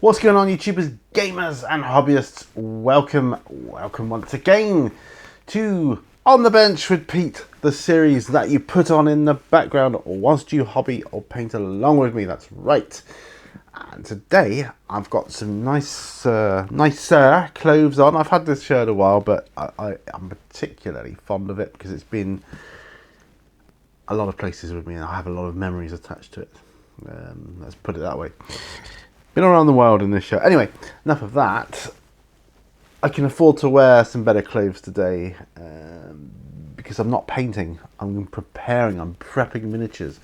What's going on, YouTubers, gamers and hobbyists? Welcome once again to On the Bench with Pete, the series that you put on in the background whilst you hobby or paint along with me. That's right. And today I've got some nicer clothes on. I've had this shirt a while, but I'm particularly fond of it because it's been a lot of places with me and I have a lot of memories attached to it. Let's put it that way. Been around the world in this shirt. Anyway, enough of that. I can afford to wear some better clothes today because I'm not painting. I'm preparing. I'm prepping miniatures.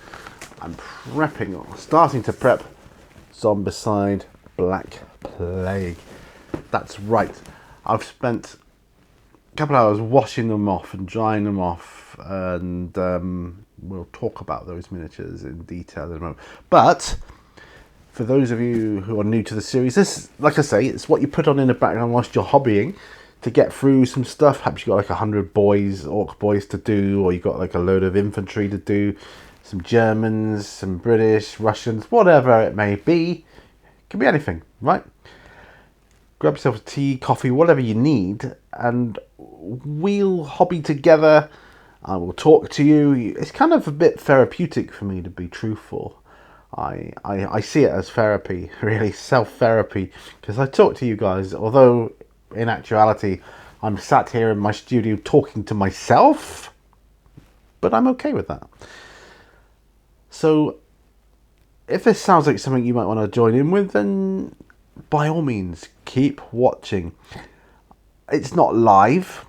Starting to prep Zombicide Black Plague. That's right. I've spent a couple of hours washing them off and drying them off, and we'll talk about those miniatures in detail in a moment. But for those of you who are new to the series, this, like I say, it's what you put on in the background whilst you're hobbying to get through some stuff. Perhaps you've got like 100 orc boys to do, or you've got like a load of infantry to do, some Germans, some British, Russians, whatever it may be. It can be anything, right? Grab yourself a tea, coffee, whatever you need, and we'll hobby together. I will talk to you. It's kind of a bit therapeutic for me, to be truthful. I see it as therapy, really, self-therapy, because I talk to you guys, although in actuality I'm sat here in my studio talking to myself, but I'm okay with that. So if this sounds like something you might want to join in with, then by all means keep watching. It's not live,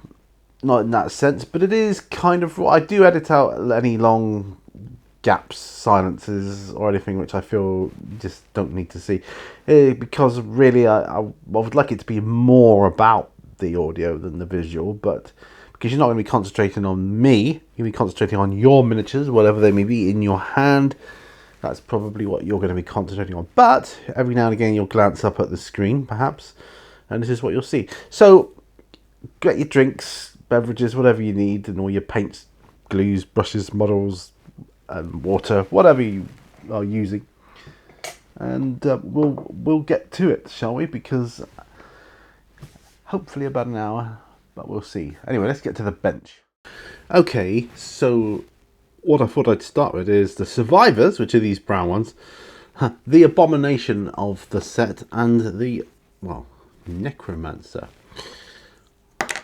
not in that sense, but it is kind of, I do edit out any long gaps, silences or anything which I feel you just don't need to see, because really I would like it to be more about the audio than the visual, but because you're not going to be concentrating on me, you'll be concentrating on your miniatures, whatever they may be in your hand. That's probably what you're going to be concentrating on, but every now and again you'll glance up at the screen perhaps, and this is what you'll see. So get your drinks, beverages, whatever you need, and all your paints, glues, brushes, models, and water, whatever you are using, and we'll get to it, shall we? Because hopefully about an hour, but we'll see. Anyway, let's get to the bench. Okay, so what I thought I'd start with is the survivors, which are these brown ones, the abomination of the set, and the, well, necromancer.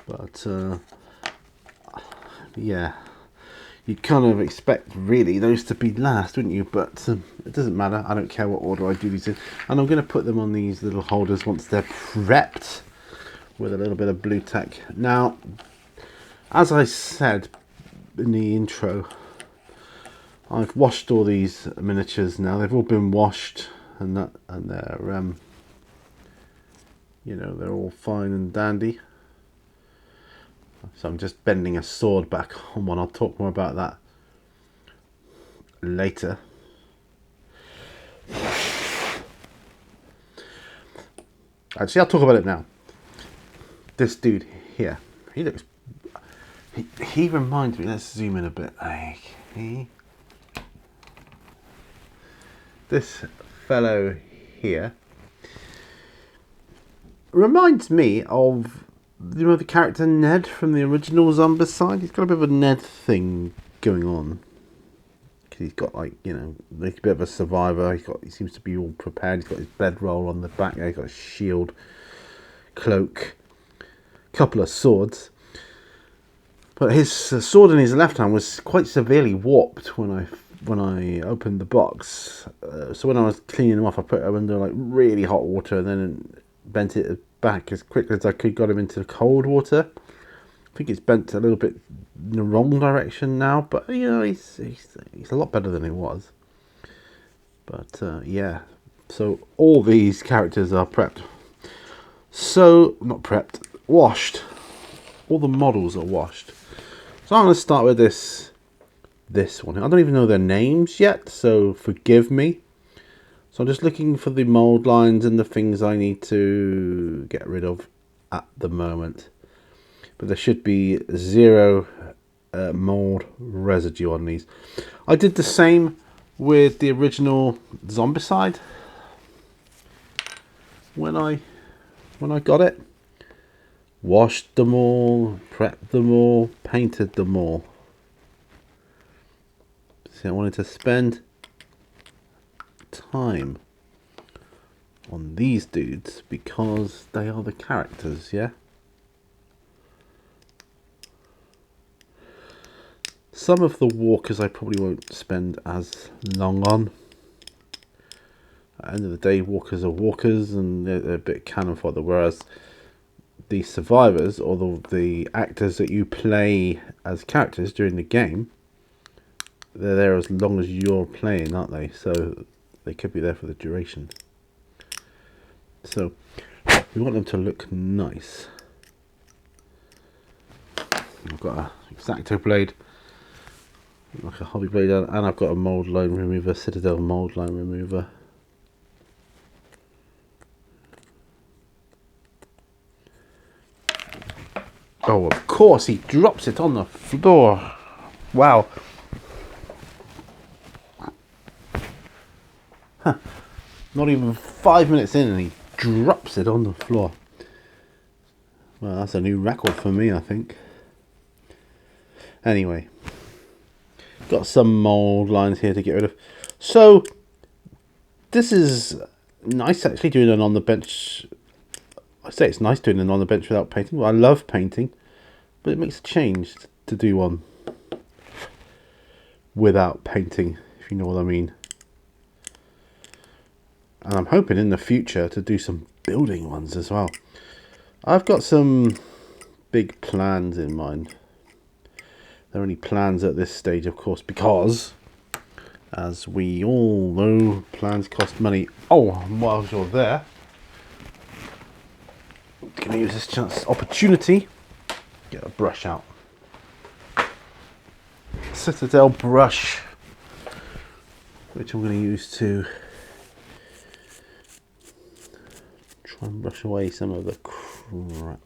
But yeah, you'd kind of expect really those to be last, wouldn't you? But it doesn't matter. I don't care what order I do these in. And I'm going to put them on these little holders once they're prepped with a little bit of blue tack. Now, as I said in the intro, I've washed all these miniatures now. They've all been washed, and they're you know, they're all fine and dandy. So I'm just bending a sword back on one. I'll talk more about that later. Actually, I'll talk about it now. This dude here, he looks, he reminds me, let's zoom in a bit. This fellow here reminds me of, you know, the character Ned from the original Zombicide. He's got a bit of a Ned thing going on. He's got, like, you know, like a bit of a survivor. He seems to be all prepared. He's got his bedroll on the back there. He's got a shield, cloak, couple of swords. But his sword in his left hand was quite severely warped when I opened the box. So when I was cleaning him off, I put him under like really hot water and then bent it back as quickly as I could, got him into the cold water. I think it's bent a little bit in the wrong direction now, but you know, he's a lot better than it was. But yeah, so all these characters are prepped. So, not prepped, washed. All the models are washed. So I'm going to start with this one. I don't even know their names yet, so forgive me. So I'm just looking for the mold lines and the things I need to get rid of at the moment. But there should be 0 mold residue on these. I did the same with the original Zombicide. when I got it. Washed them all, prepped them all, painted them all. See, I wanted to spend time on these dudes because they are the characters, yeah? Some of the walkers I probably won't spend as long on. At the end of the day, walkers are walkers and they're a bit cannon fodder, whereas the survivors, or the actors that you play as characters during the game, they're there as long as you're playing, aren't they? So they could be there for the duration. So we want them to look nice. I've got a X-Acto blade, like a hobby blade, and I've got a mold line remover, Citadel mold line remover. Oh, of course, he drops it on the floor. Wow. Huh. Not even 5 minutes in and he drops it on the floor. Well, that's a new record for me, I think. Anyway. Got some mold lines here to get rid of. So, this is nice actually, doing an on the bench. I say it's nice doing an on the bench without painting. Well, I love painting. But it makes a change to do one without painting, if you know what I mean. And I'm hoping in the future to do some building ones as well. I've got some big plans in mind. They're only plans at this stage, of course, because, as we all know, plans cost money. Oh, while you're there, I'm going to use this opportunity. Get a brush out. Citadel brush, which I'm going to use to try and brush away some of the crap.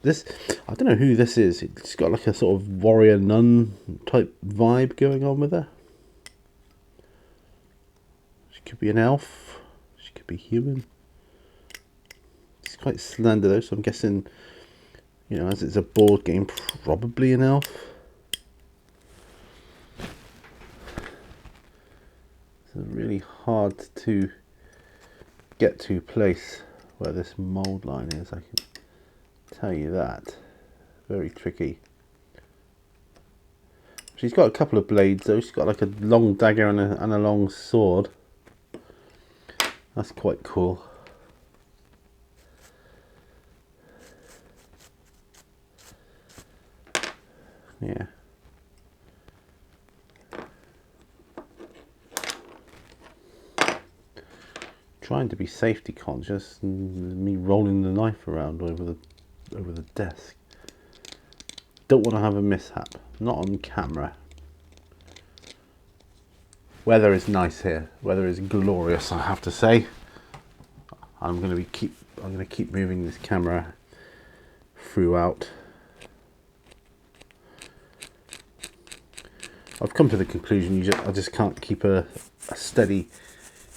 This, I don't know who this is. It's got like a sort of warrior nun type vibe going on with her. She could be an elf. She could be human. It's quite slender though, so I'm guessing, you know, as it's a board game, probably an elf. It's really hard to get to place where this mold line is, I can tell you that. Very tricky. She's got a couple of blades though. She's got like a long dagger and a long sword. That's quite cool. Yeah. Trying to be safety conscious and me rolling the knife around over the desk. Don't want to have a mishap. Not on camera. Weather is nice here. Weather is glorious, I have to say. I'm going to keep moving this camera throughout. I've come to the conclusion I just can't keep a steady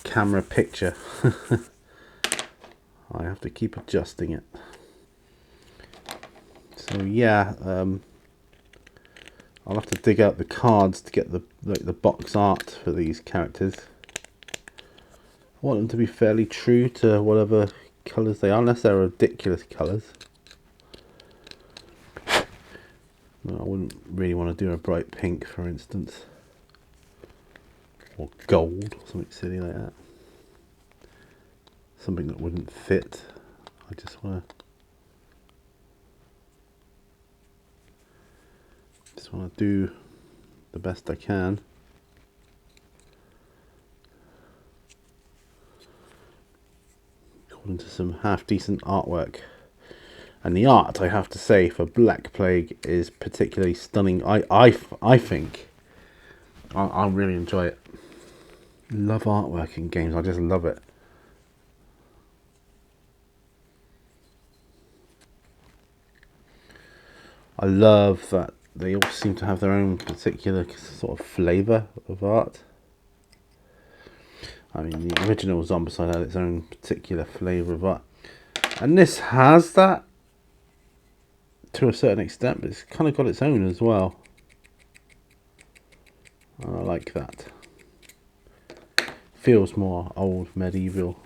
camera picture. I have to keep adjusting it. So yeah, I'll have to dig out the cards to get the box art for these characters. I want them to be fairly true to whatever colours they are, unless they're ridiculous colours. No, I wouldn't really want to do a bright pink, for instance, or gold, or something silly like that. Something that wouldn't fit. I just want to do the best I can. According to some half decent artwork. And the art, I have to say, for Black Plague is particularly stunning. I think. I really enjoy it. Love artwork in games. I just love it. I love that they all seem to have their own particular sort of flavour of art. I mean, the original Zombicide had its own particular flavour of that. And this has that to a certain extent, but it's kind of got its own as well. I like that. Feels more old medieval.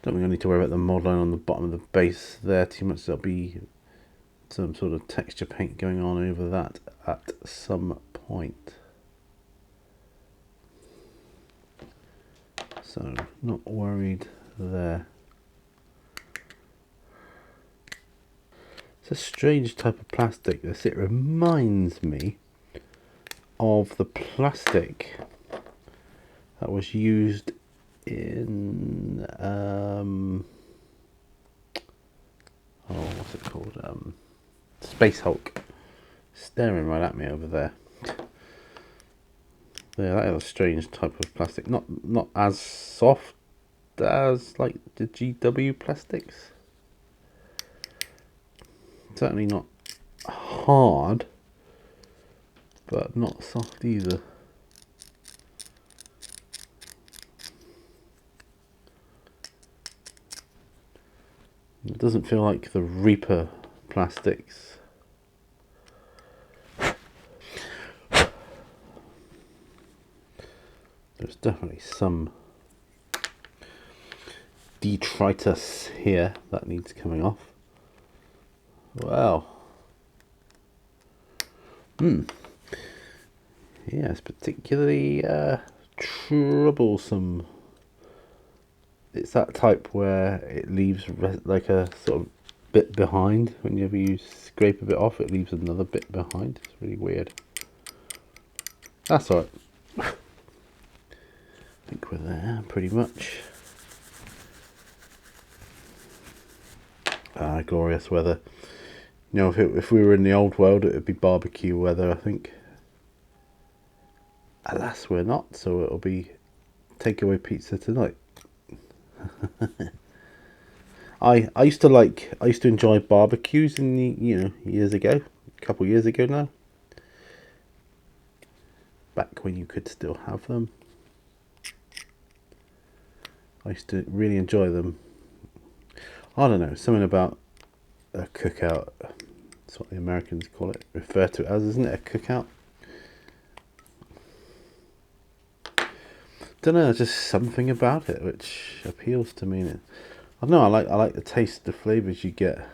Don't think I need to worry about the mod line on the bottom of the base there too much. There'll be some sort of texture paint going on over that at some point. So, not worried there. It's a strange type of plastic, this. It reminds me of the plastic that was used in what's it called? Space Hulk. Staring right at me over there. Yeah, that is a strange type of plastic. Not as soft as like the GW plastics. Certainly not hard, but not soft either. It doesn't feel like the Reaper plastics. There's definitely some detritus here that needs coming off. Well, yeah, it's particularly troublesome. It's that type where it leaves like a sort of bit behind. Whenever you scrape a bit off, it leaves another bit behind. It's really weird. That's alright. I think we're there pretty much. Glorious weather. You know, if we were in the old world, it would be barbecue weather, I think. Alas, we're not, so it'll be takeaway pizza tonight. I used to enjoy barbecues in the years ago, a couple of years ago now. Back when you could still have them. I used to really enjoy them. I don't know, something about a cookout. That's what the Americans refer to it as, isn't it? A cookout. Don't know, just something about it which appeals to me. I don't know. I like the taste, the flavors you get.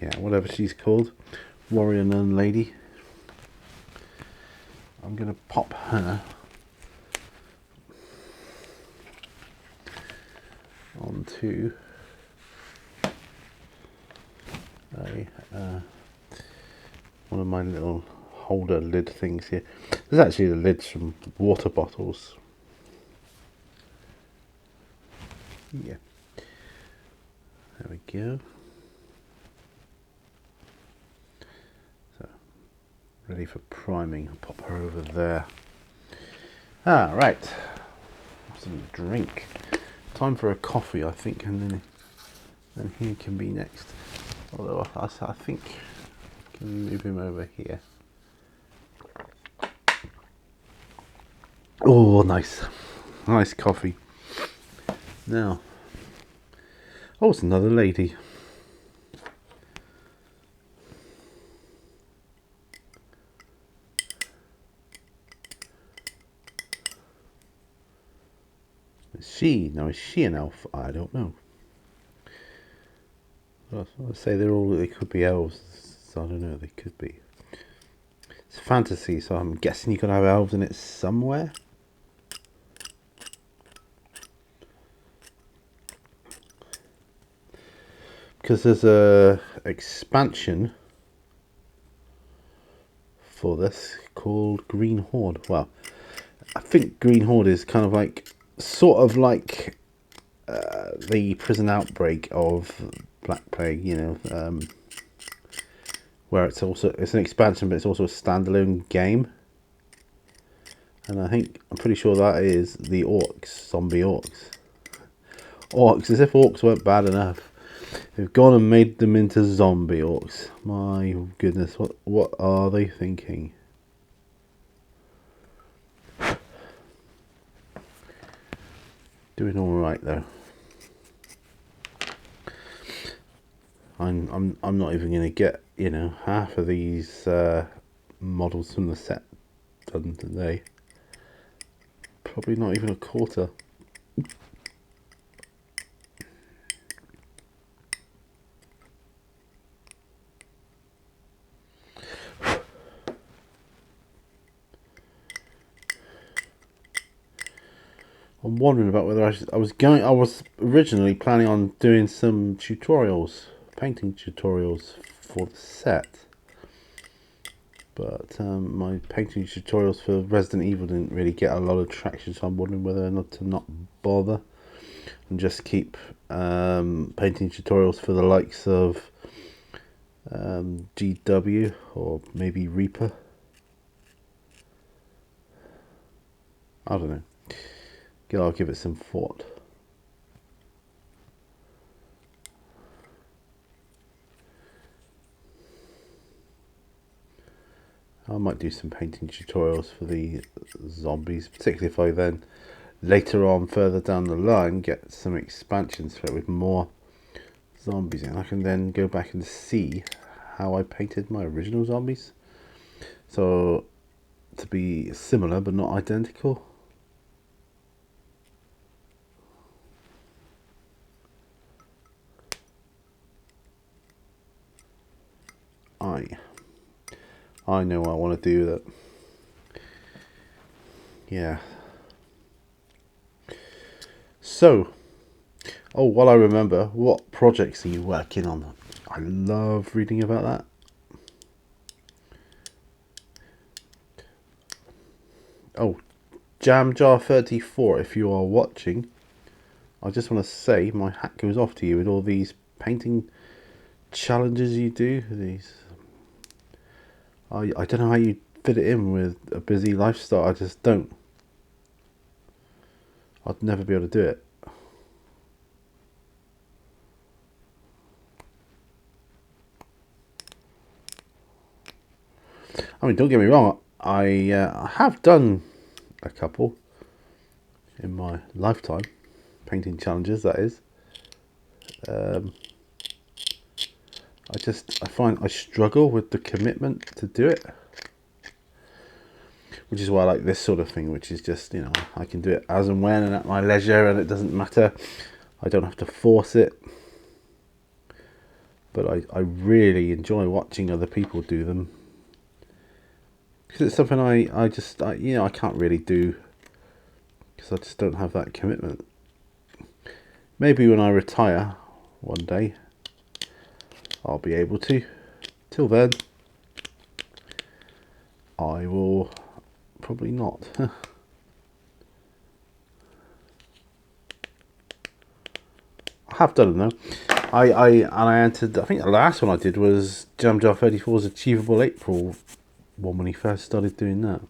Yeah, whatever she's called, warrior nun lady. I'm gonna pop her onto one of my little holder lid things here. There's actually the lids from water bottles. Yeah, there we go. So, ready for priming. I'll pop her over there. Right, some drink. Time for a coffee, I think, and then he can be next. Although I think I can move him over here. Oh, nice coffee. Now, it's another lady. Is she an elf? I don't know. I'd say they could be elves. So I don't know. They could be. It's fantasy, so I'm guessing you could have elves in it somewhere. Because there's a expansion for this called Green Horde. Well, I think Green Horde is kind of like, sort of like the prison outbreak of Black Plague, where it's an expansion, but it's also a standalone game. And I'm pretty sure that is the orcs, zombie orcs. orcs, as if orcs weren't bad enough. They've gone and made them into zombie orcs. My goodness, what are they thinking? Doing all right though. I'm not even gonna get, you know, half of these models from the set done today. Probably not even a quarter. I'm wondering about whether I was originally planning on doing some tutorials, painting tutorials for the set, but my painting tutorials for Resident Evil didn't really get a lot of traction, so I'm wondering whether or not to not bother and just keep painting tutorials for the likes of GW or maybe Reaper. I don't know. I'll give it some thought. I might do some painting tutorials for the zombies, particularly if I then later on further down the line get some expansions for it with more zombies in. I can then go back and see how I painted my original zombies, so to be similar but not identical. I know what I want to do with it. Yeah. So, oh, while I remember, what projects are you working on? I love reading about that. Oh, Jam Jar 34, if you are watching, I just want to say my hat goes off to you with all these painting challenges you do. I don't know how you fit it in with a busy lifestyle. I just don't. I'd never be able to do it. I mean, don't get me wrong, I have done a couple in my lifetime, painting challenges, that is. I find I struggle with the commitment to do it, which is why I like this sort of thing, which is just, you know, I can do it as and when and at my leisure, and it doesn't matter. I don't have to force it. But I really enjoy watching other people do them, because it's something I you know, I can't really do because I just don't have that commitment. Maybe when I retire one day I'll be able to. Till then I will probably not. I have done them though. I entered, I think the last one I did was Jam Jar 34's Achievable April one when he first started doing that.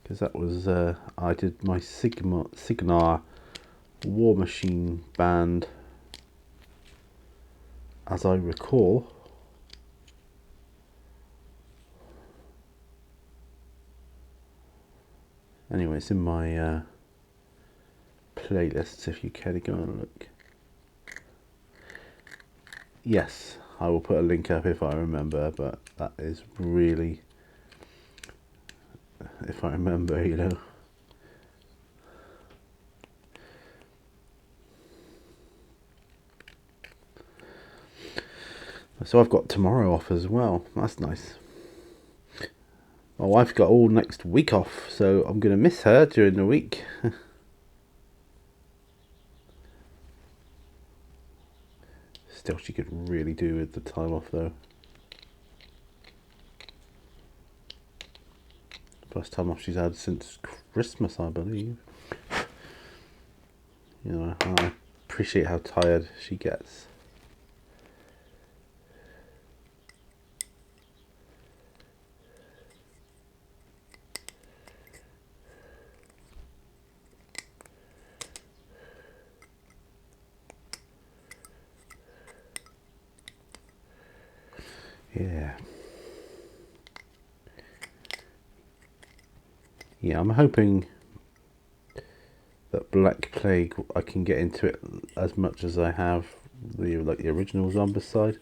Because that was, I did my Signar War Machine band, as I recall. Anyway, it's in my playlists if you care to go and look. Yes, I will put a link up if I remember, but that is really, if I remember, you know. So I've got tomorrow off as well. That's nice. My wife's got all next week off, so I'm going to miss her during the week. Still, she could really do with the time off though. First time off she's had since Christmas, I believe. You know, I appreciate how tired she gets. Yeah. Yeah, I'm hoping that Black Plague, I can get into it as much as I have the original Zombicide,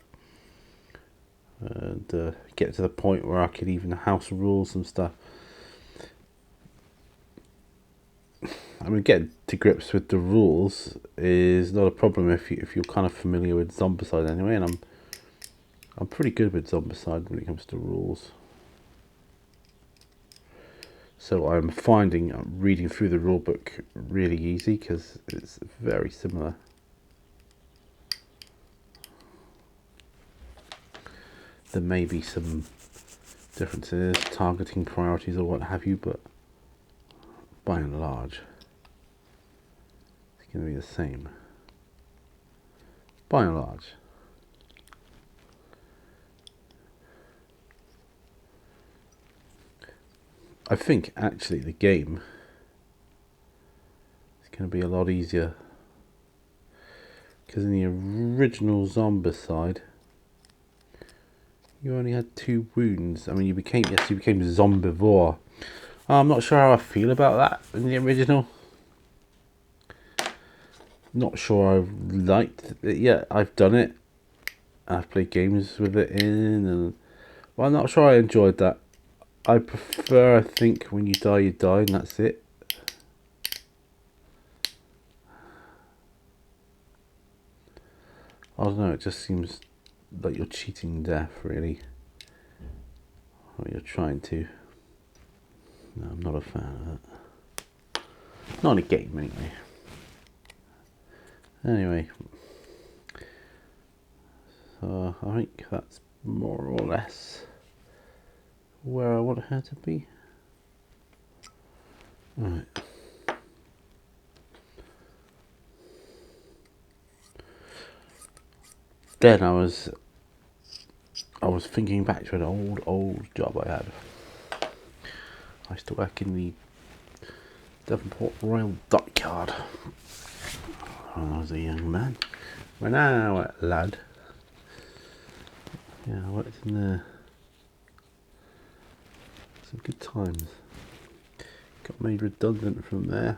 and get to the point where I could even house rules and stuff. I mean, getting to grips with the rules is not a problem if you're kind of familiar with Zombicide anyway, and I'm pretty good with Zombicide when it comes to rules. So I'm finding reading through the rulebook really easy because it's very similar. There may be some differences, targeting priorities or what have you, but by and large, it's going to be the same. By and large. I think actually the game is going to be a lot easier because in the original Zombicide, you only had 2 wounds. I mean, you became Zombivore. I'm not sure how I feel about that in the original. Not sure I've liked it yet. I've done it. I've played games with it in, and well, I'm not sure I enjoyed that. I prefer, I think, when you die, and that's it. I don't know, it just seems like you're cheating death, really. Or you're trying to. No, I'm not a fan of that. Not in a game, anyway. Anyway. So, I think that's more or less where I want her to be. Right. Then I was thinking back to an old job I had. I used to work in the Devonport Royal Dockyard when I was a young man. When I was a lad. Yeah, I worked in there. Some good times. Got made redundant from there.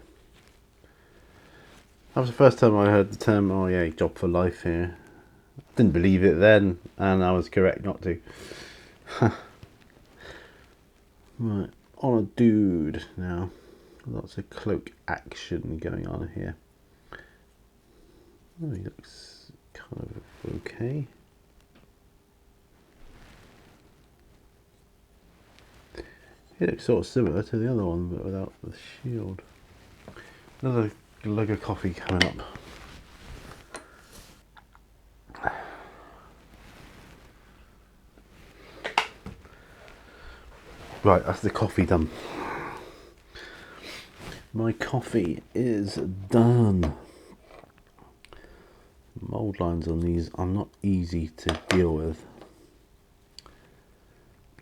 That was the first time I heard the term, oh yeah, job for life here. I didn't believe it then, and I was correct not to. Right, on a dude now. Lots of cloak action going on here. Oh, he looks kind of okay. He looks sort of similar to the other one, but without the shield. Another lug of coffee coming up. Right, that's the coffee done. My coffee is done. Mold lines on these are not easy to deal with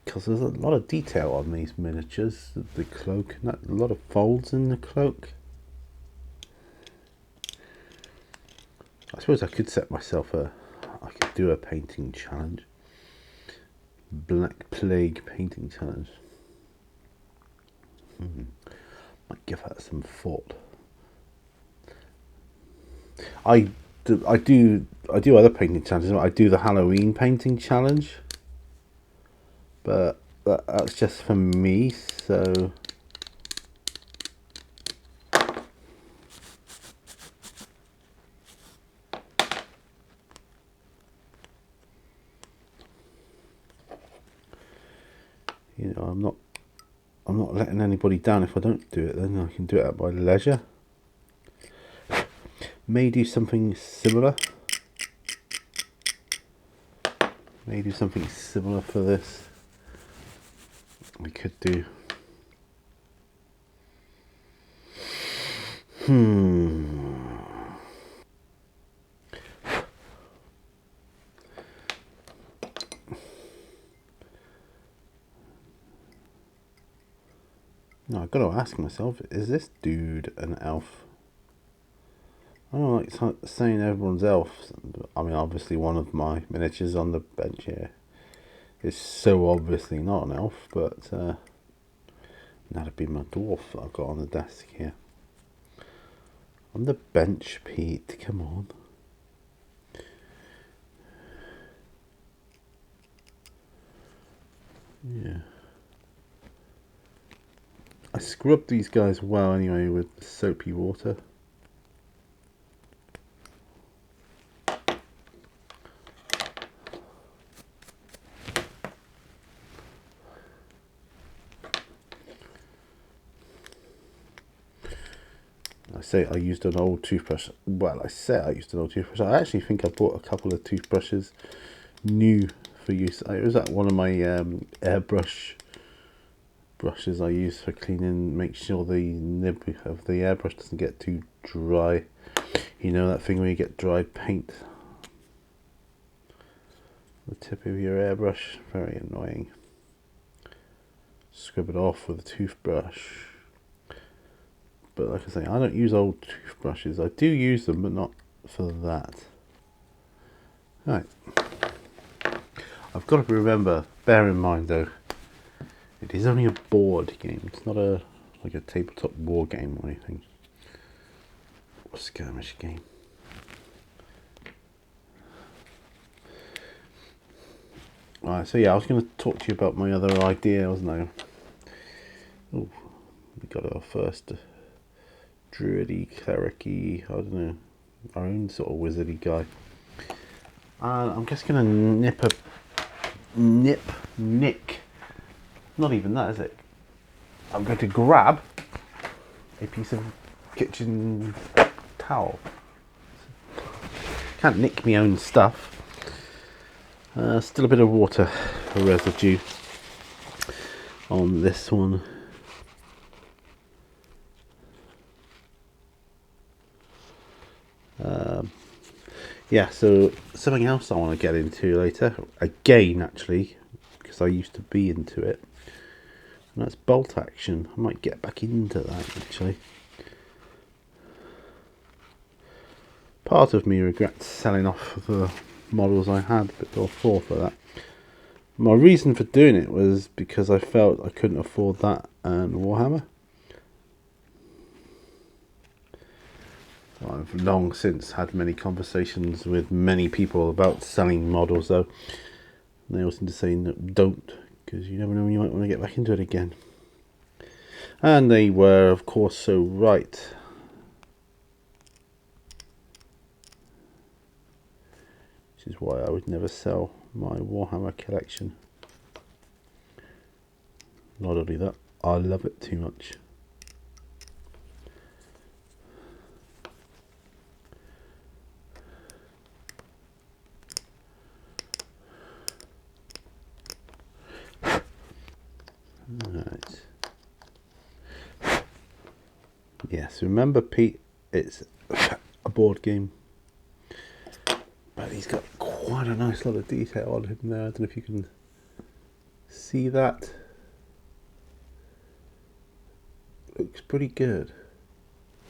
because there's a lot of detail on these miniatures. The cloak, a lot of folds in the cloak. I suppose I could set myself I could do a painting challenge. Black Plague painting challenge. Might give that some thought. I do other painting challenges. I do the Halloween painting challenge, but that's just for me. So you know, I'm not letting anybody down if I don't do it. Then I can do it at my leisure. May do something similar. May do something similar for this. We could do. No, I've got to ask myself: is this dude an elf? I don't like saying everyone's elf. I mean, obviously one of my miniatures on the bench here is so obviously not an elf, but that'd be my dwarf that I've got on the desk here. On the bench, Pete, come on. Yeah. I scrubbed these guys well anyway with soapy water. I say I used an old toothbrush. Well, I say I used an old toothbrush. I actually think I bought a couple of toothbrushes new for use. It was at one of my airbrush brushes I use for cleaning, make sure the nib of the airbrush doesn't get too dry. You know that thing where you get dried paint? The tip of your airbrush, very annoying. Scrub it off with a toothbrush. But like I say, I don't use old toothbrushes. I do use them, but not for that. Right. I've got to remember, bear in mind though, it is only a board game. It's not like a tabletop war game or anything. Or skirmish game. Right, so yeah, I was going to talk to you about my other idea, wasn't I? Oh, we got our first druidy, clericy, I don't know, our own sort of wizardy guy. I'm just going to nick. Not even that, is it? I'm going to grab a piece of kitchen towel. Can't nick my own stuff. Still a bit of water residue on this one. Yeah, so something else I want to get into later, again actually, because I used to be into it, and that's bolt action. I might get back into that actually. Part of me regrets selling off the models I had, but I'll fall for that. My reason for doing it was because I felt I couldn't afford that and Warhammer. I've long since had many conversations with many people about selling models though. They all seem to say no, don't, because you never know when you might want to get back into it again. And they were of course so right. Which is why I would never sell my Warhammer collection. Not only that, I love it too much. Right. Yes, remember Pete, it's a board game. But he's got quite a nice lot of detail on him there. I don't know if you can see that. Looks pretty good.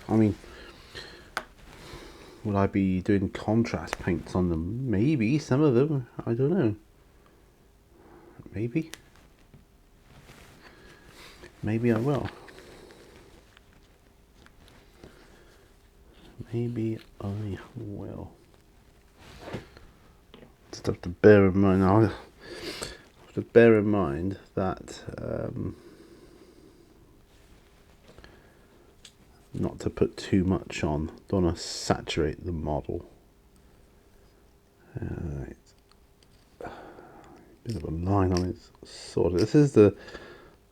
I mean, would I be doing contrast paints on them? Maybe, some of them. I don't know. Maybe. Maybe I will. Maybe I will. Just have to bear in mind. I have to bear in mind that not to put too much on. Don't want to saturate the model. Right. Bit of a line on his sword. This is the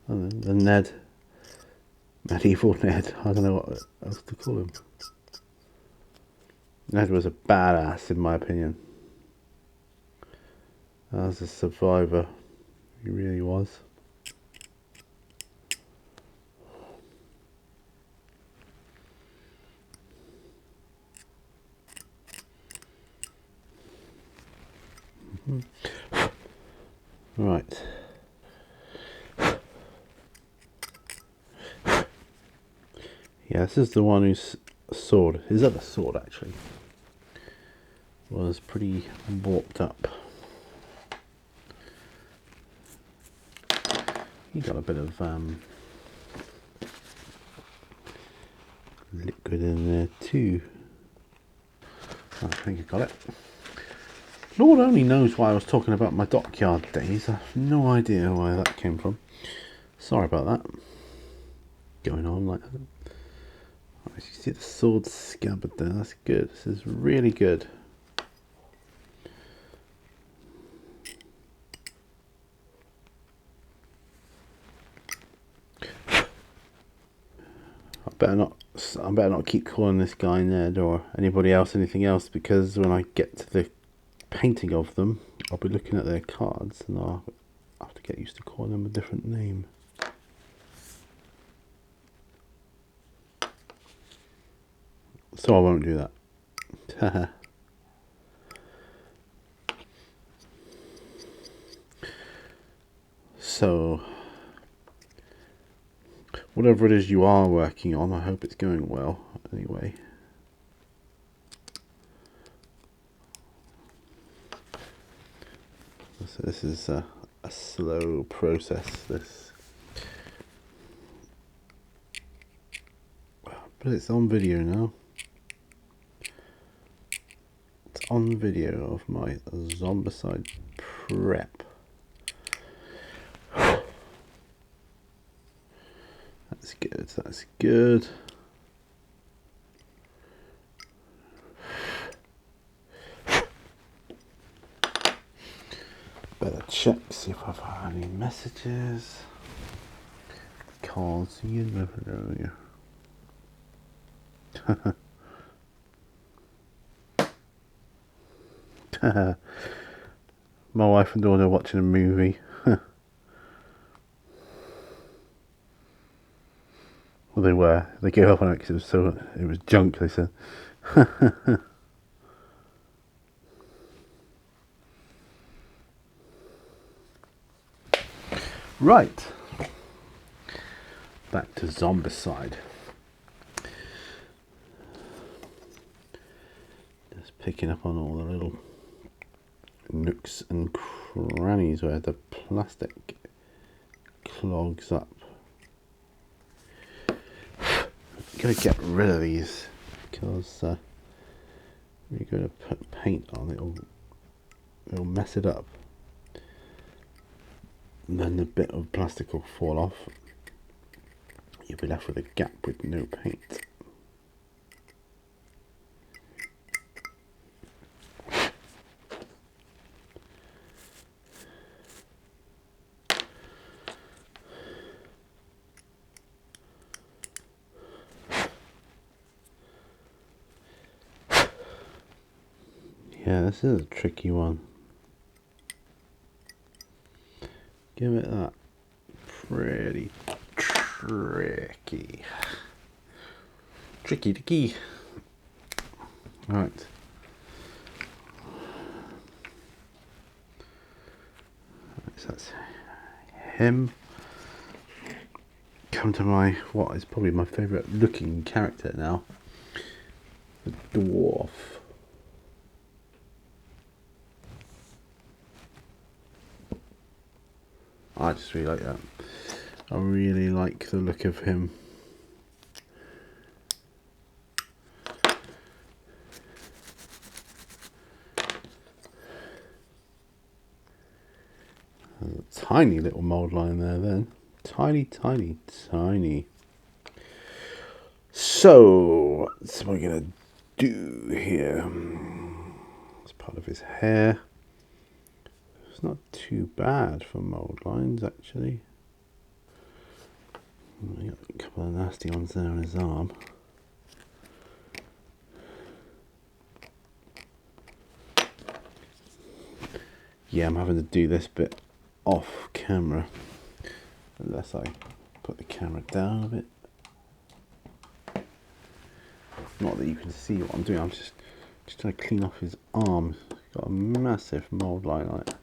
Ned, medieval Ned. I don't know what else to call him. Ned was a badass in my opinion. As a survivor, he really was. Right. Yeah, this is the one whose sword, his other sword actually, was pretty warped up. You got a bit of liquid in there too. I think I got it. Lord only knows why I was talking about my dockyard days. I have no idea where that came from. Sorry about that. Going on like that. You see the sword scabbard there? That's good. This is really good. I better not keep calling this guy Ned or anybody else anything else, because when I get to the painting of them, I'll be looking at their cards and I'll have to get used to calling them a different name. So I won't do that. So, whatever it is you are working on, I hope it's going well anyway. So this is a slow process, this. But it's on video now. It's on video of my Zombicide prep. That's good, that's good. Better check, see if I've had any messages. Calls, you never know. My wife and daughter watching a movie. Well, they were. They gave up on it because it was junk, they said. Right. Back to Zombicide. Just picking up on all the little nooks and crannies where the plastic clogs up. Gotta get rid of these because when you're going to put paint on, it'll mess it up, and then the bit of plastic will fall off. You'll be left with a gap with no paint. Yeah, this is a tricky one. Give it that. Pretty tricky. Tricky. Right. So that's him. Come to what is probably my favourite looking character now. The Dwarf. I just really like that. I really like the look of him. There's a tiny little mould line there then. Tiny. So, what's we going to do here? It's part of his hair. It's not too bad for mould lines, actually. We got a couple of nasty ones there on his arm. Yeah, I'm having to do this bit off camera, unless I put the camera down a bit. Not that you can see what I'm doing. I'm just trying to clean off his arm. He's got a massive mould line on it.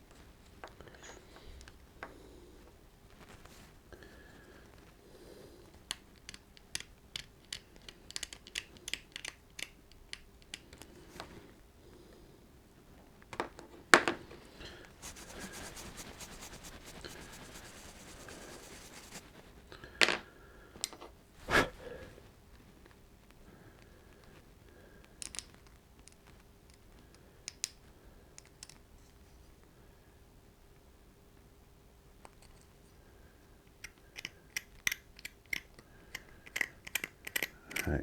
Right.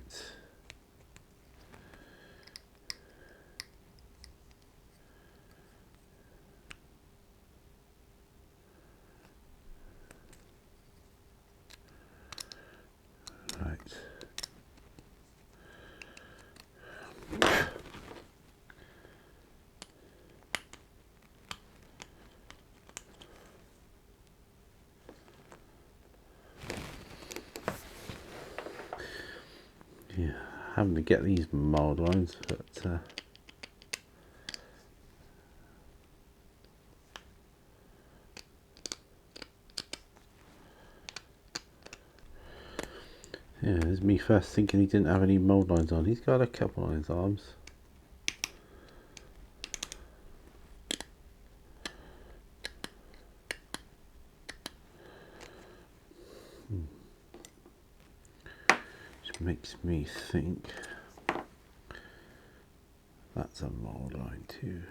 Right. Yeah, having to get these mould lines, but yeah, there's me first thinking he didn't have any mould lines on. He's got a couple on his arms. Which makes me think that's a mould line too.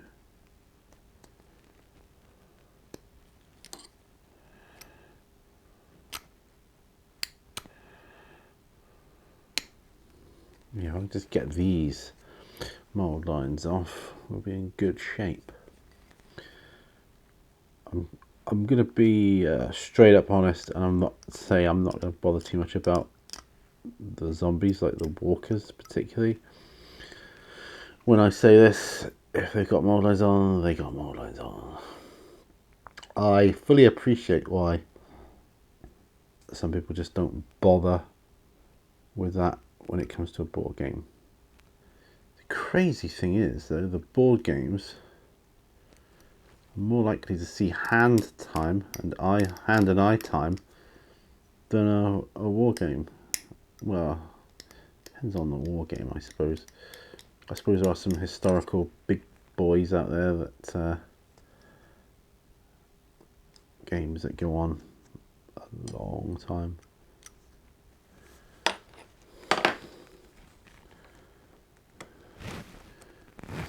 Yeah, I'll just get these mould lines off. We'll be in good shape. I'm gonna be straight up honest, and I'm not gonna bother too much about the zombies, like the walkers particularly. When I say this, if they've got mould lines on, they got mould lines on. I fully appreciate why some people just don't bother with that when it comes to a board game. The crazy thing is, though, the board games are more likely to see hand and eye time than a war game. Well, depends on the war game, I suppose. I suppose there are some historical big boys out there that games that go on a long time.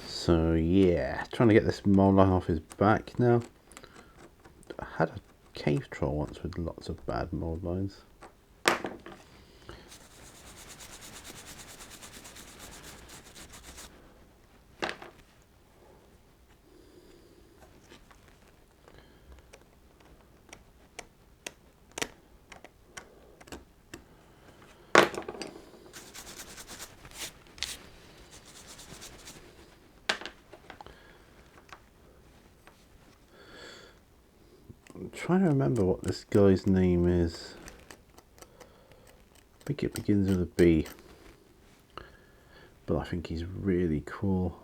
So yeah, trying to get this mould line off his back now. I had a cave troll once with lots of bad mould lines. I'm trying to remember what this guy's name is. I think it begins with a B, but I think he's really cool.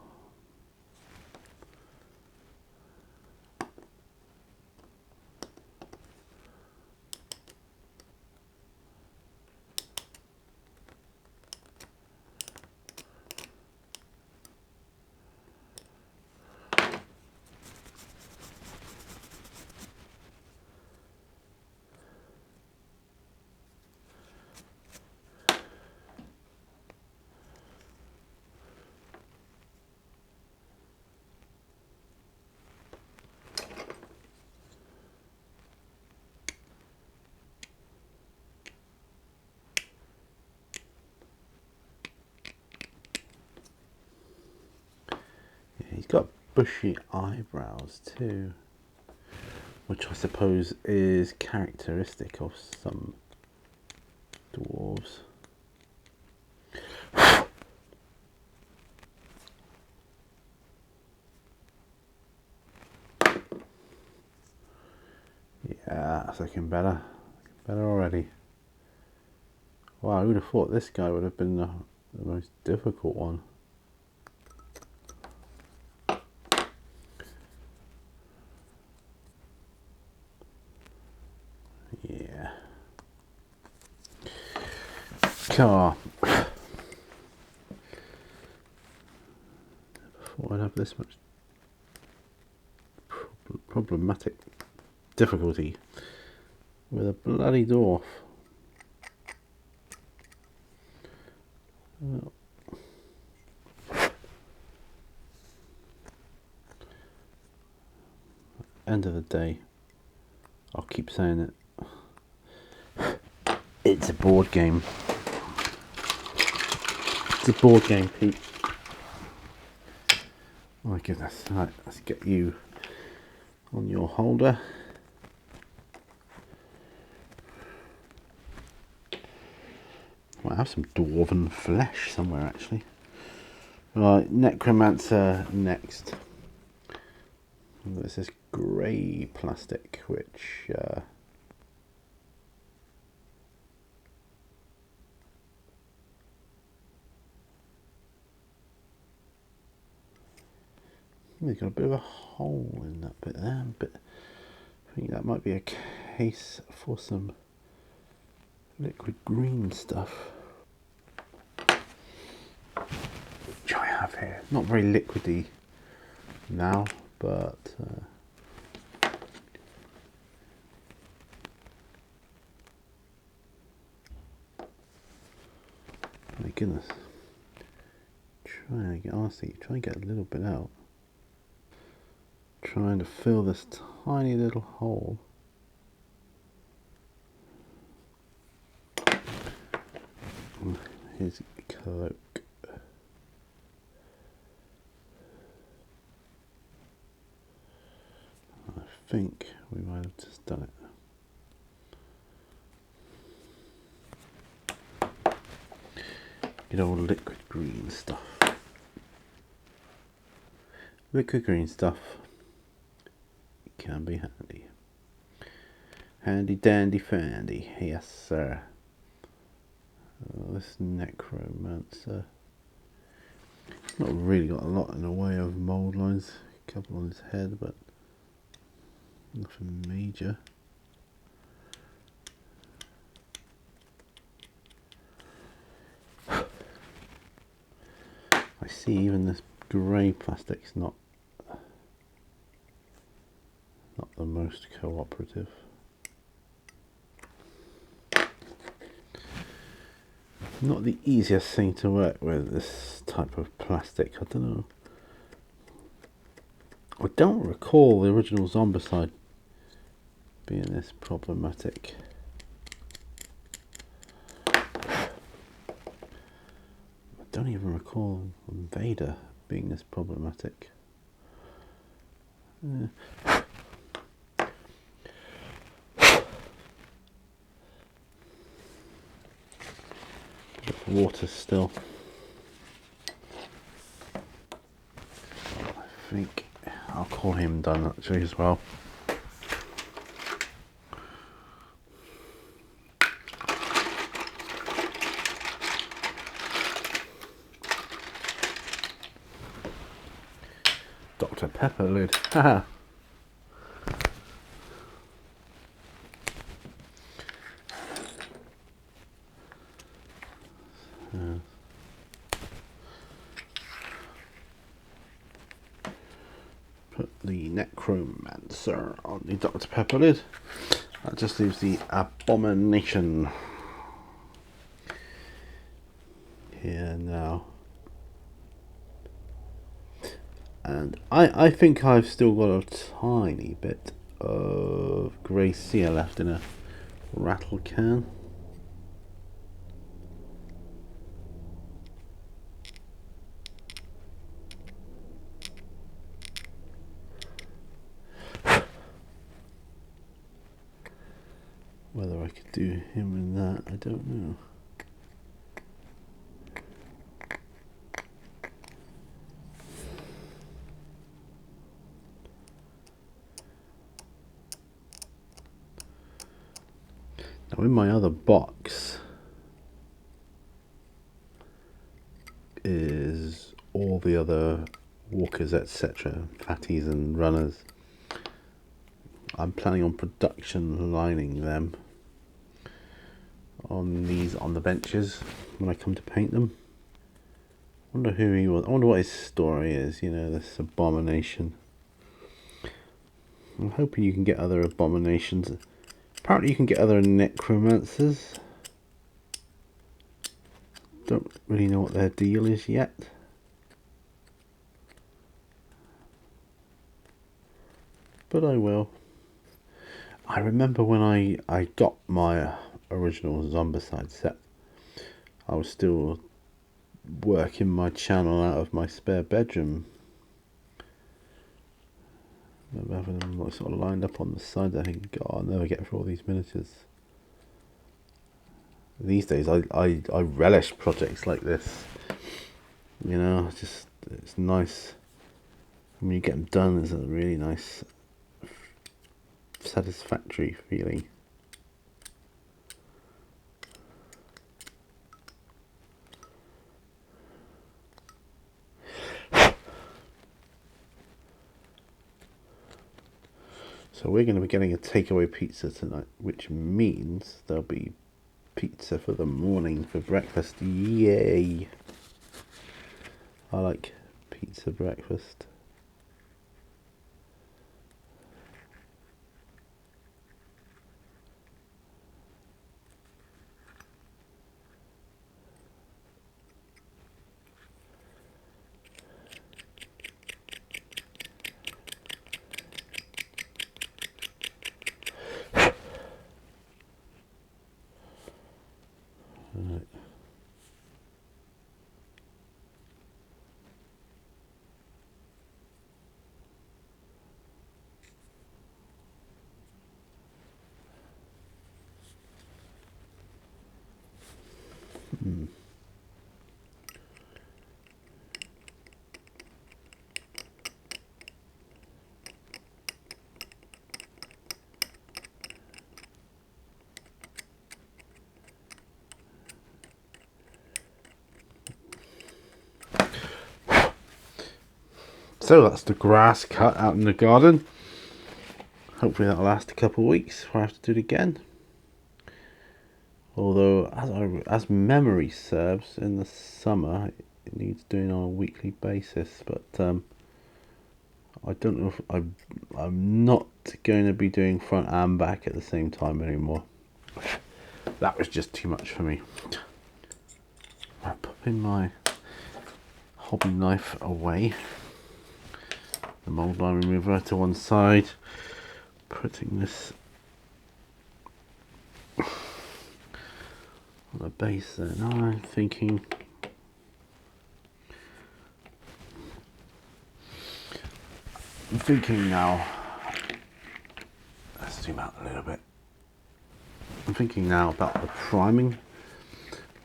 He's got bushy eyebrows too, which I suppose is characteristic of some dwarves. Yeah, that's looking better. Better already. Wow, I would have thought this guy would have been the most difficult one. Yeah. Come on. Thought I'd have this much problematic difficulty with a bloody dwarf. Well, end of the day, I'll keep saying it. It's a board game. the board game, Pete. Oh my goodness. Right, let's get you on your holder. Well, I have some dwarven flesh somewhere actually. Right, necromancer next. This is grey plastic, which we've got a bit of a hole in that bit there, but I think that might be a case for some liquid green stuff. Which I have here. Not very liquidy now, but my goodness. Honestly, try and get a little bit out. Trying to fill this tiny little hole. Here's a cloak. I think we might have just done it. Good old liquid green stuff. Liquid green stuff. It can be handy. Handy dandy fandy. Yes sir. This necromancer. He's not really got a lot in the way of mould lines. A couple on his head, but nothing major. I see even this grey plastic's not the most cooperative. Not the easiest thing to work with, this type of plastic. I don't know. I don't recall the original Zombicide being this problematic. I don't even recall Vader being this problematic. Water still. I think I'll call him done actually as well. Dr. Pepper lid. Haha. Put the necromancer on the Dr. Pepper lid. That just leaves the abomination here now. And I think I've still got a tiny bit of grey seal left in a rattle can. Whether I could do him in that, I don't know. Now in my other box is all the other walkers, etc., fatties and runners. I'm planning on production lining them on the benches when I come to paint them. I wonder who he was. I wonder what his story is, you know, this abomination. I'm hoping you can get other abominations. Apparently you can get other necromancers. Don't really know what their deal is yet. But I will. I remember when I got my original Zombicide set, I was still working my channel out of my spare bedroom. I remember having them sort of lined up on the side. I think, God, I'll never get through all these miniatures. These days, I relish projects like this. You know, it's nice. When you get them done, it's a really nice, satisfactory feeling. So we're going to be getting a takeaway pizza tonight, which means there'll be pizza for the morning for breakfast. Yay! I like pizza breakfast. Right. So that's the grass cut out in the garden. Hopefully that'll last a couple of weeks before I have to do it again. Although, as memory serves, in the summer it needs doing on a weekly basis. But I don't know if I'm not going to be doing front and back at the same time anymore. That was just too much for me. I'm popping my hobby knife away. The mould line remover to one side. Putting this on the base there. Now I'm thinking now, let's zoom out a little bit. I'm thinking now about the priming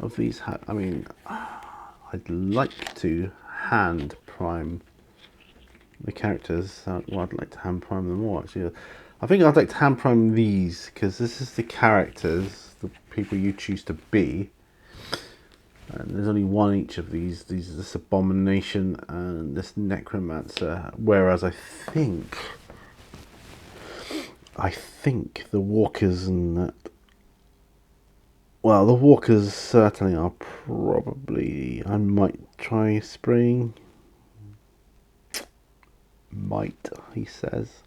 of these. I mean, I'd like to hand prime the characters. Well, I'd like to hand prime them all actually. I think I'd like to hand prime these because this is the characters, the people you choose to be. And there's only one each of these. These are this Abomination and this Necromancer. Whereas I think the Walkers and that. Well, the Walkers certainly are probably. I might try spraying. Might, he says.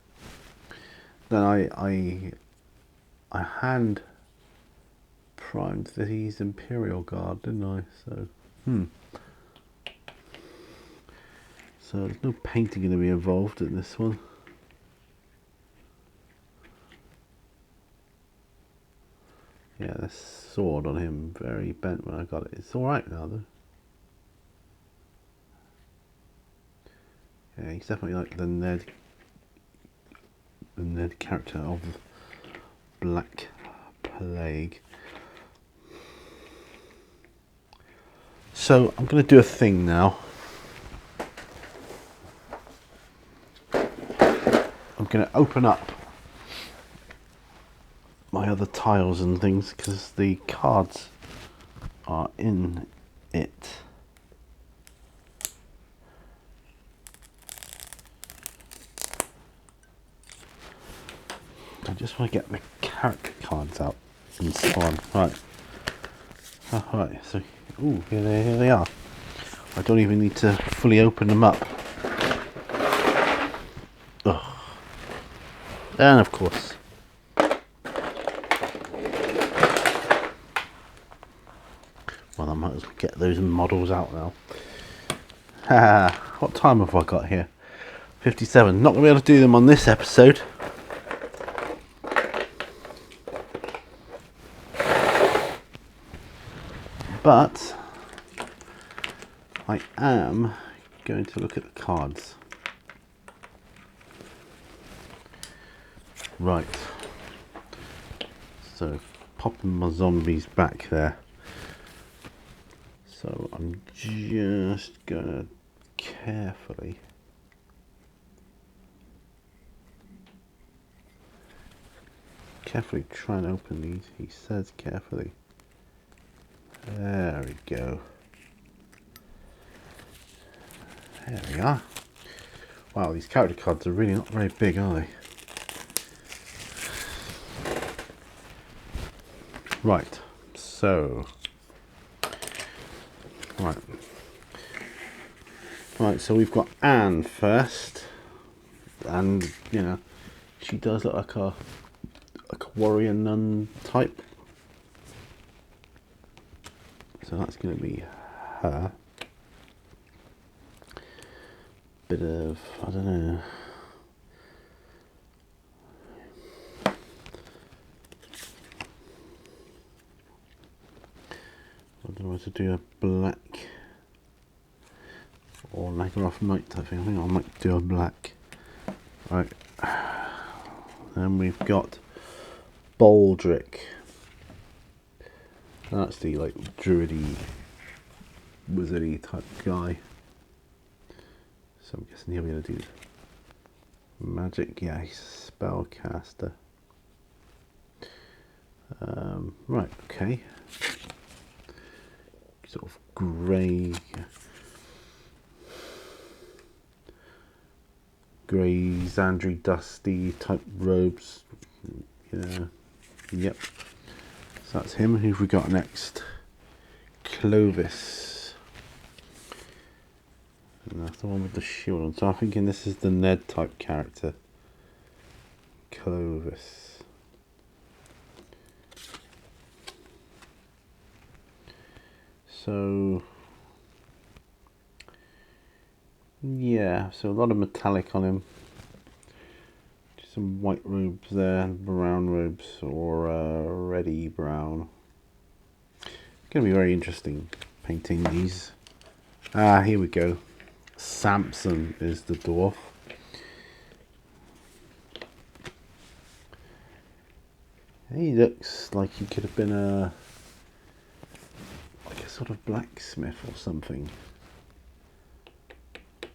Then I hand primed these Imperial Guard, didn't I? So so there's no painting going to be involved in this one. Yeah, this sword on him very bent when I got it. It's all right now though. Yeah, he's definitely like the Ned character of Black Plague. So I'm going to do a thing now. I'm going to open up my other tiles and things because the cards are in it. I just want to get the character cards out and spawn. Right. Right, so, ooh, here they are. I don't even need to fully open them up. Ugh. And of course, well, I might as well get those models out now. What time have I got here? 57. Not going to be able to do them on this episode. But I am going to look at the cards. Right. So, popping my zombies back there. So, I'm just gonna carefully try and open these. He says carefully. There we go. There we are. Wow, these character cards are really not very big, are they? Right, so... Right, so we've got Anne first. And, you know, she does look like a warrior nun type. So that's going to be her. Bit of, I don't know. I don't know whether to do a black or Nagaroth Knight type thing. I think I might do a black. Right. Then we've got Baldric. That's the like druidy, wizardy type guy. So I'm guessing he'll be able to do magic. Yeah, he's a spellcaster. Right, okay. Sort of grey Xandry dusty type robes. Yeah. Yep. So that's him. Who have we got next? Clovis. And that's the one with the shield on. So I'm thinking this is the Ned type character. Clovis. So yeah, so a lot of metallic on him. Just some white robes there, brown robes, or reddy brown. Gonna be very interesting painting these. Ah, here we go. Samson is the dwarf. He looks like he could have been like a sort of blacksmith or something.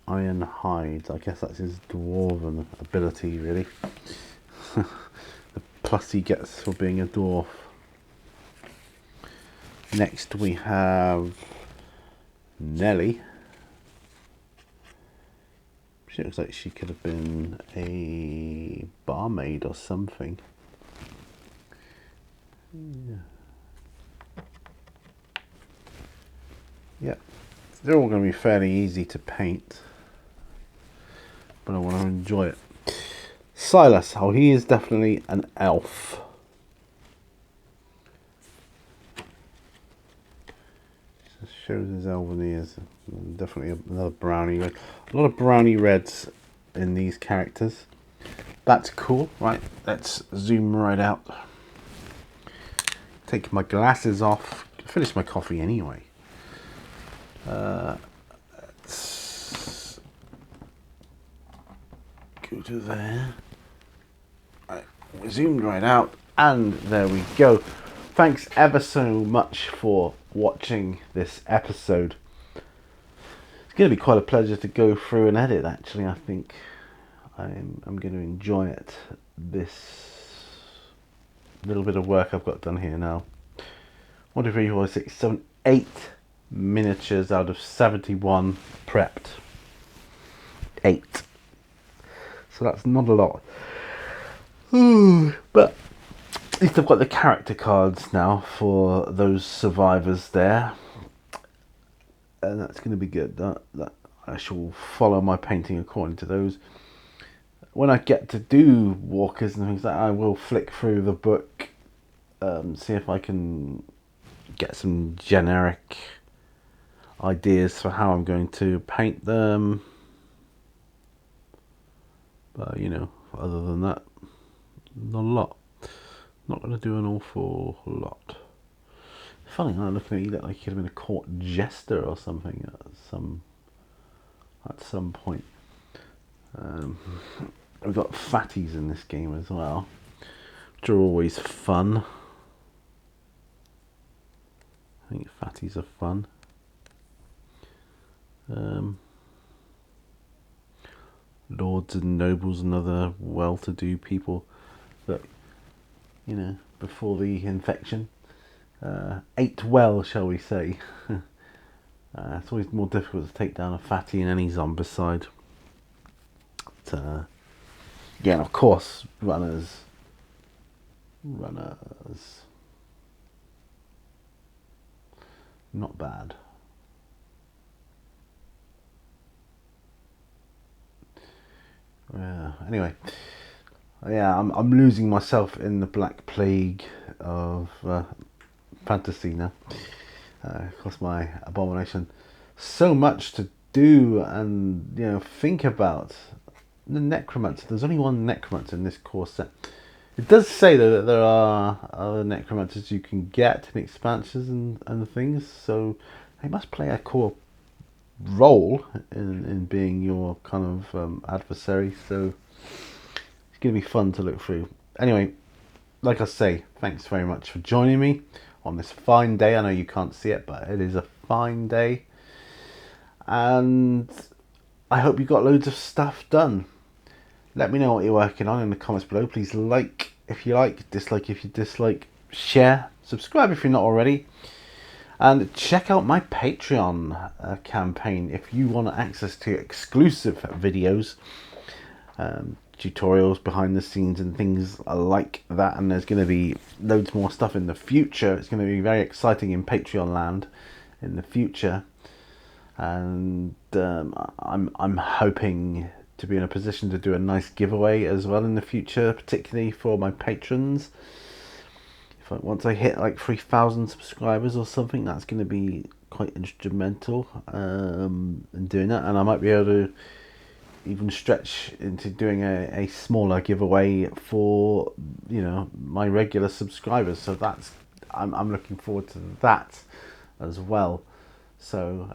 Iron hide, I guess that's his dwarven ability, really. The plus he gets for being a dwarf. Next we have Nelly. She looks like she could have been a barmaid or something. Yeah. Yep. They're all going to be fairly easy to paint, but I want to enjoy it. Silas, oh, he is definitely an elf. Just shows his elven ears. Definitely another brownie red. A lot of brownie reds in these characters. That's cool. Right, let's zoom right out. Take my glasses off. Finish my coffee anyway. Let's go to there. Right, we zoomed right out, and there we go. Thanks ever so much for watching this episode. It's going to be quite a pleasure to go through and edit, actually. I think I'm going to enjoy it. This little bit of work I've got done here now. 1, 2, 3, 4, 6, 7, 8 miniatures out of 71 prepped. 8. So that's not a lot. But at least I've got the character cards now for those survivors there. And that's going to be good. That I shall follow my painting according to those. When I get to do walkers and things like that, I will flick through the book, see if I can get some generic ideas for how I'm going to paint them. But you know, other than that, not a lot. Not going to do an awful lot. funny, huh? Looking at you, look like you could have been a court jester or something at some point. We've got fatties in this game as well, which are always fun. I think fatties are fun. Lords and nobles and other well-to-do people that, you know, before the infection ate well, shall we say. It's always more difficult to take down a fatty in any Zombicide. But, yeah, and of course, runners. Not bad. Yeah. Anyway, yeah, I'm losing myself in the black plague of fantasy now. Of course, my abomination. So much to do and, you know, think about. The necromancer. There's only one necromancer in this core set. It does say though that there are other necromancers you can get in expansions and things, so they must play a core role in being your kind of adversary. So it's going to be fun to look through. Anyway, like I say, thanks very much for joining me on this fine day. I know you can't see it, but it is a fine day, and I hope you got loads of stuff done. Let me know what you're working on in the comments below. Please like if you like, dislike if you dislike, share, subscribe if you're not already, and check out my Patreon campaign if you want access to exclusive videos, tutorials, behind the scenes and things like that. And there's going to be loads more stuff in the future. It's going to be very exciting in Patreon land in the future, and I'm hoping to be in a position to do a nice giveaway as well in the future, particularly for my patrons. Once I hit like 3,000 subscribers or something, that's going to be quite instrumental in doing that, and I might be able to even stretch into doing a smaller giveaway for, you know, my regular subscribers. So that's I'm looking forward to that as well. So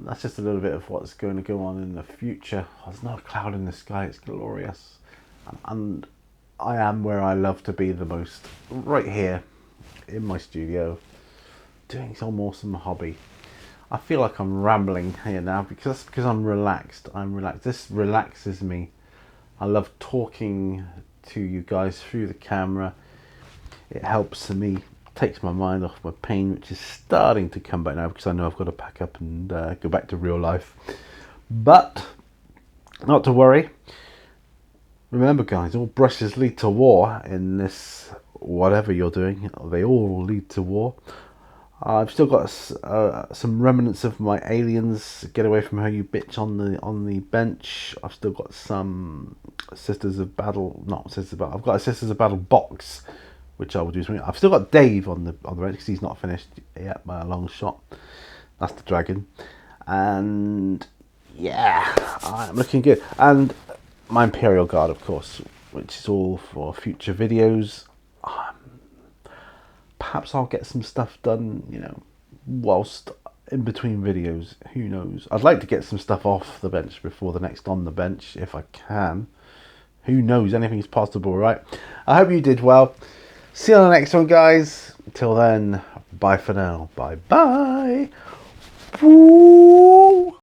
that's just a little bit of what's going to go on in the future. There's not a cloud in the sky, it's glorious. And I am where I love to be the most, right here in my studio, doing some awesome hobby. I feel like I'm rambling here now because I'm relaxed. This relaxes me. I love talking to you guys through the camera. It helps me, takes my mind off my pain, which is starting to come back now because I know I've got to pack up and go back to real life. But not to worry. Remember, guys, all brushes lead to war in this, whatever you're doing. They all lead to war. I've still got some remnants of my aliens. Get away from her, you bitch, on the bench. I've still got some Sisters of Battle. Not Sisters of Battle. I've got a Sisters of Battle box, which I will do something. I've still got Dave on the bench because he's not finished yet by a long shot. That's the dragon, and yeah, I'm looking good. And my Imperial Guard, of course, which is all for future videos. Perhaps I'll get some stuff done, you know, whilst in between videos. Who knows? I'd like to get some stuff off the bench before the next on the bench, if I can. Who knows? Anything's possible, right? I hope you did well. See you on the next one, guys. Until then, bye for now. Bye-bye. Woo!